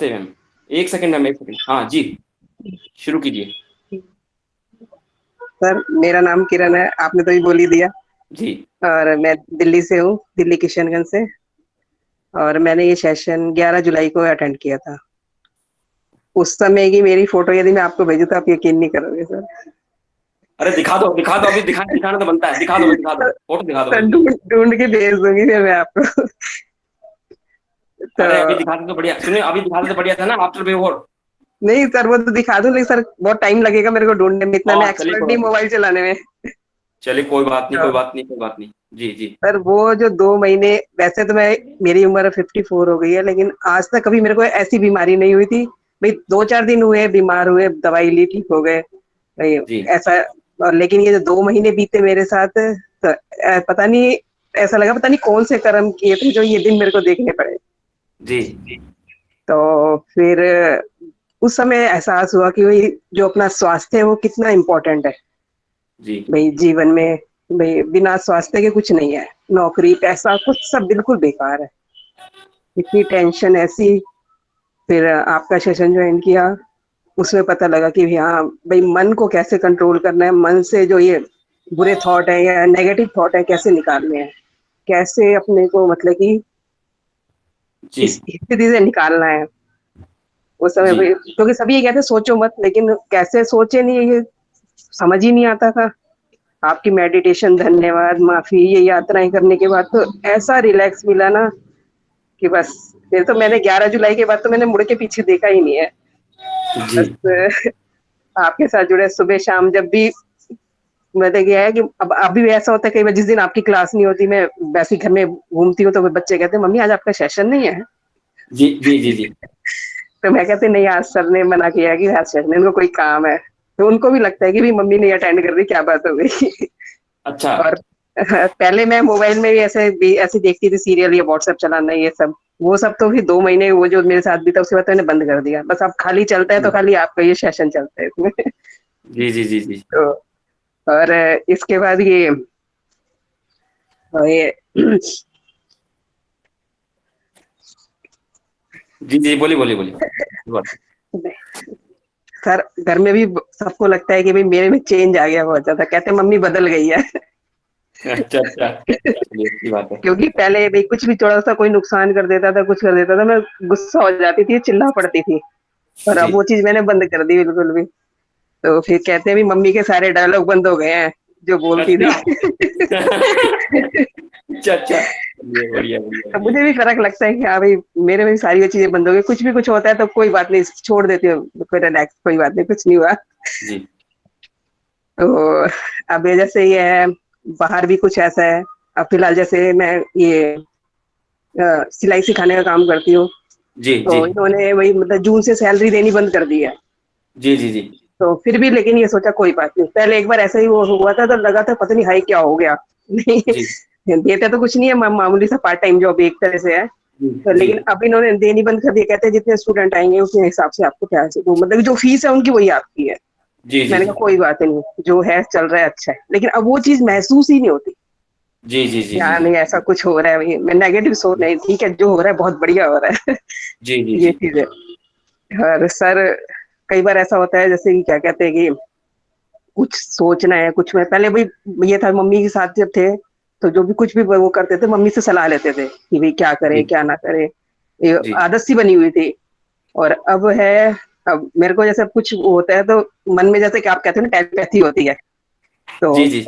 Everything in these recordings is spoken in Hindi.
नमस्ते मैम। एक सेकंड मैम, एक सेकंड। हाँ जी, शुरू कीजिए। सर, मेरा नाम किरण है, आपने तो ही बोल ही दिया। जी। और मैं दिल्ली से हूँ, दिल्ली किशनगंज से। और मैंने ये सेशन 11 जुलाई को अटेंड किया था। उस समय की मेरी फोटो यदि मैं आपको भेजूँ तो आप यकीन नहीं करोगे सर। अरे दिखा दो, दिखा दो, अभी दिखाना तो बनता है। दिखा दो, दिखा दो, सर, फोटो दिखा दो सर भाई प्लीज। ढूंढ ढूंढ के भेज दूंगी फिर मैं आपको। तो अरे अभी दिखा दे तो बढ़िया, सुनिए अभी दिखा दे तो बढ़िया था ना, आफ्टर बिफोर। नहीं सर, वो तो दिखा दूं, लेकिन सर बहुत टाइम लगेगा मेरे को ढूंढने में, इतना मैं हाँ चलिए एक्सपर्ट कोई नहीं बात नहीं, मोबाइल चलाने में। चलिए कोई बात नहीं, तो कोई बात नहीं, कोई बात नहीं। जी जी। सर वो जो 2 महीने, वैसे तो मैं, मेरी उम्र 54 हो गई है, लेकिन आज तक कभी मेरे को ऐसी बीमारी नहीं हुई थी। भाई 2-4 दिन हुए बीमार हुए, दवाई ली, ठीक हो गए भाई, जी ऐसा। और लेकिन ये जो 2 महीने बीते मेरे साथ, तो पता नहीं, ऐसा लगा पता नहीं कौन से कर्म किए थे जो ये दिन मेरे को देखने पड़े। जी तो फिर उस समय एहसास हुआ कि भाई जो अपना स्वास्थ्य है वो कितना इम्पोर्टेंट है जी भाई जीवन में। भाई बिना स्वास्थ्य के कुछ नहीं है, नौकरी पैसा कुछ सब बिल्कुल बेकार है। इतनी टेंशन ऐसी। फिर आपका सेशन ज्वाइन किया, उसमें पता लगा कि हाँ भाई मन को कैसे कंट्रोल करना है, मन से जो ये बुरे थॉट है या नेगेटिव थॉट है कैसे निकालने हैं, कैसे अपने को मतलब कि जी इस स्थिति से निकालना है। उस समय जी भाई क्योंकि सभी ये कहते हैं सोचो मत, लेकिन कैसे सोचे नहीं ये समझ ही नहीं आता था। आपकी मेडिटेशन, धन्यवाद, माफी, ये यात्राएं करने के बाद तो ऐसा रिलैक्स मिला ना कि बस। फिर तो मैंने 11 जुलाई के बाद तो मैंने मुड़ के पीछे देखा ही नहीं है। जी बस आपके साथ जुड़े सुबह शाम जब भी, मतलब ये है कि अब अभी भी ऐसा होता है कई बार, जिस दिन आपकी क्लास नहीं होती मैं वैसे ही घर में घूमती हूँ, तो बच्चे कहते हैं मम्मी आज आपका सेशन नहीं है। जी जी जी जी। तो मैं कहती नहीं, आज सर ने मना किया है कि आज सेशन, इनको कोई काम है। तो उनको भी लगता है कि भी मम्मी नहीं अटेंड कर रही, क्या बात हो गई। अच्छा। और पहले मैं मोबाइल में भी ऐसे देखती थी सीरियल या व्हाट्सएप चलाना ये सब। वो सब तो फिर 2 महीने वो जो मेरे साथ बीता उसके बाद तो मैंने बंद कर दिया। बस अब खाली चलता है तो खाली आपका ये सेशन चलता है इसमें। जी जी जी जी तो और इसके बाद ये जी जी, बोलिए बोलिए बोलिए। सर घर में भी सबको लगता है कि भाई मेरे में चेंज आ गया बहुत ज्यादा, कहते हैं मम्मी बदल गई है। अच्छा अच्छा, चलिए अच्छी बात है। क्योंकि पहले भी कुछ भी थोड़ा सा कोई नुकसान कर देता था, कुछ कर देता था, मैं गुस्सा हो जाती थी, चिल्ला पड़ती थी। और जी। अब वो चीज मैंने बंद कर दी बिल्कुल भी। तो फिर कहते हैं भी मम्मी के सारे डायलॉग बंद हो गए हैं जो बोलती थी। अच्छा। अच्छा अच्छा, चलिए बढ़िया बढ़िया तो बढ़िया। मुझे भी फर्क लगता है कि हाँ भाई मेरे में भी सारी वो चीजें बंद हो गई, कुछ भी कुछ होता है तो कोई बात नहीं, छोड़ देती हूँ, कोई रिलैक्स, कोई बात नहीं, कुछ नहीं हुआ। जी तो अब ये जैसे ये है, बाहर भी कुछ ऐसा है। अब फिलहाल जैसे मैं ये सिलाई सिखाने का काम करती हूँ। जी जी तो इन्होंने वही मतलब जून से सैलरी देनी बंद कर दी है। जी जी जी तो फिर भी लेकिन ये सोचा कोई बात नहीं, पहले एक बार ऐसा ही वो हुआ था तो लगा था पता नहीं हाई क्या हो गया। जी नहीं देता तो कुछ नहीं है, मामूली सा पार्ट टाइम जॉब एक तरह से है। जी तो जी लेकिन अब इन्होंने देनी बंद कर दिया, कहते हैं जितने स्टूडेंट आएंगे उसी हिसाब से आपको क्या है वो, मतलब जो फीस है उनकी वही आपकी है। जी जी मैंने जी कहा कोई बात नहीं, जो है चल रहा है अच्छा है, लेकिन अब वो चीज महसूस ही नहीं होती। जी जी जी जी यहाँ जी नहीं ऐसा कुछ हो रहा है भाई, मैं नेगेटिव सोच नहीं, ठीक है जो हो रहा है बहुत बढ़िया हो रहा है। जी जी ये जी चीज है। और सर कई बार ऐसा होता है जैसे कि क्या कहते हैं कि कुछ सोचना है, कुछ में पहले भाई ये था मम्मी के साथ जब थे, तो जो भी कुछ भी वो करते थे मम्मी से सलाह लेते थे कि भाई क्या करें जी क्या ना करें। ये जी आदत सी बनी हुई थी। और अब है, अब मेरे को जैसे कुछ होता है तो मन में जैसे कि आप कहते हो ना टेलीपैथी होती है। तो जी जी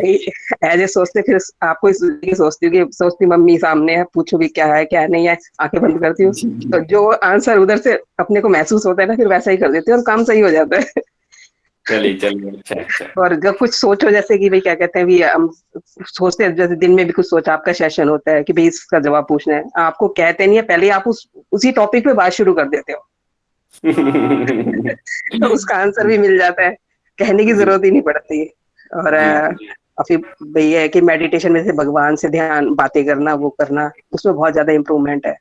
एज ए सोचते फिर आपको ये सोचती हूँ कि सोचती मम्मी सामने है, पूछो भी क्या है क्या नहीं है, आंखें बंद करती हूँ। जी जी। तो जो आंसर उधर से अपने को महसूस होता है ना, फिर वैसा ही कर देती हूँ और काम सही हो जाता है। चलिए चलिए, अच्छा अच्छा। और जब कुछ सोचो जैसे कि भाई क्या कहते हैं भी हम सोचते हैं, जैसे दिन में भी कुछ सोचा, आपका सेशन होता है कि भाई इसका जवाब पूछना है, आपको कहते नहीं है पहले आप उसी टॉपिक पे बात शुरू कर देते हो। तो उसका आंसर भी मिल जाता है, कहने की जी जरूरत ही नहीं पड़ती। और जी फिर भैया है कि मेडिटेशन में से भगवान से ध्यान बातें करना वो करना, उसमें बहुत ज्यादा इम्प्रूवमेंट है।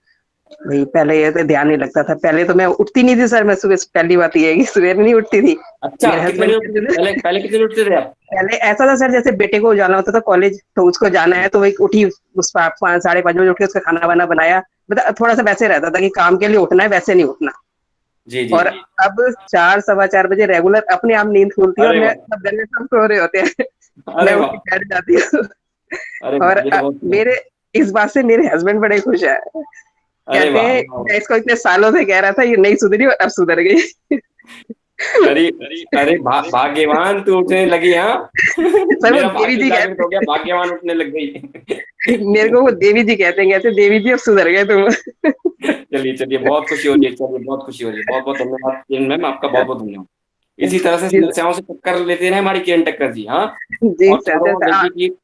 भाई पहले ये तो ध्यान नहीं लगता था, पहले तो मैं उठती नहीं थी सर, मैं सुबह, पहली बात ये है कि सुबह में नहीं उठती थी। अच्छा, मेरे कितने हस्बैंड बजे उठते थे कहते थे, पहले, पहले कितने बजे उठते थे आप? पहले ऐसा था सर जैसे बेटे को जाना होता था कॉलेज, तो उसको जाना है तो वही उठी, उस 5 साढ़े 5 बजे उठ के उसका खाना वाना बनाया। मतलब थोड़ा सा वैसे रहता था कि काम के लिए उठना है, वैसे नहीं उठना। जी जी और जी। अब 4 सवा 4 बजे रेगुलर अपने आप नींद खुलती है, और अरे मैं वाह, सब घर में सब सो रहे होते हैं, मैं अरे उठ के वाह, बैठ जाती हूँ। अरे और वाह, ये तो बहुत, मेरे इस बात से मेरे हस्बैंड बड़े खुश हैं। अरे कहते वाह हैं वाह वाह। मैं इसको इतने सालों से कह रहा था ये नहीं सुधरी और अब सुधर गई। अरे, अरे भाग्यवान तू उठने लगी, हाँ। सर वो मेरा देवी भाग्य जी जागृत कहते हो गया, भाग्यवान उठने लग गई। मेरे को वो देवी जी कहते हैं, देवी जी अब सुधर गए तुम। चलिए चलिए, बहुत खुशी हो रही है, चलिए बहुत खुशी हो रही है, बहुत बहुत धन्यवाद किरण मैम, आपका बहुत बहुत धन्यवाद। इसी तरह से जी समस्याओं से टक्कर लेते रहे हमारी किरण टक्कर जी, हाँ। जी और सर, चारों ओर जैसे लड़की की